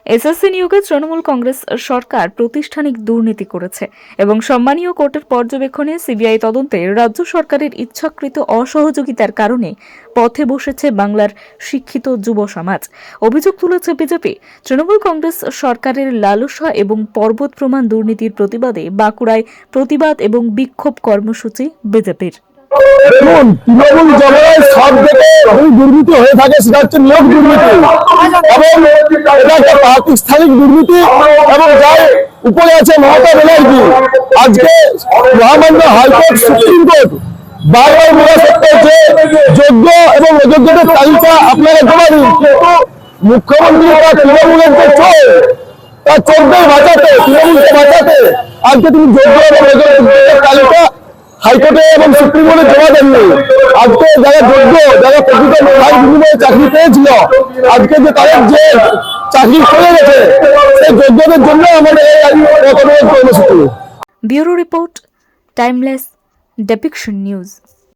SSC নিয়োগে তৃণমূল কংগ্রেস সরকার প্রাতিষ্ঠানিক দুর্নীতি করেছে এবং সম্মানীয় কোর্টের পর্যবেক্ষণে সিবিআই তদন্তে রাজ্য সরকারের ইচ্ছাকৃত অসহযোগিতার কারণে পথে বসেছে বাংলার শিক্ষিত যুব সমাজ। অভিযোগ তুলেছে বিজেপি। তৃণমূল কংগ্রেস সরকারের লালসা এবং পর্বত প্রমাণ দুর্নীতির প্রতিবাদে বাঁকুড়ায় প্রতিবাদ এবং বিক্ষোভ কর্মসূচি বিজেপির। দেখুন, তৃণমূল জগৎ সব থেকে দুর্নীতি হয়ে থাকে, সেটা হচ্ছে নিয়োগ দুর্নীতি এবং এটা একটা প্রাতিষ্ঠানিক দুর্নীতি এবং যার উপরে আছে মমতা ব্যানার্জি। আজকে মহামান্য হাইকোর্ট, সুপ্রিম কোর্ট বারবার বলা সত্ত্বেও যে যোগ্য এবং অযোগ্যদের তালিকা আপনারা জমা দিন, কিন্তু মুখ্যমন্ত্রী বা তৃণমূলের যে চোর, তার চোরদের বাঁচাতে, তৃণমূলকে বাঁচাতে আজকে তিনি যোগ্য এবং অযোগ্যদের তালিকা হাইকোর্টে এবং সুপ্রিম কোর্টে জমা দেননি। আজকে যারা যোগ্য, যারা প্রকৃত মেধার বিনিময়ে চাকরি পেয়েছিল, আজকে যে তাদের যে চাকরি চলে গেছে, সেই যোগ্যদের জন্য আমাদের এই কর্মসূচি। Bureau report, timeless depiction news.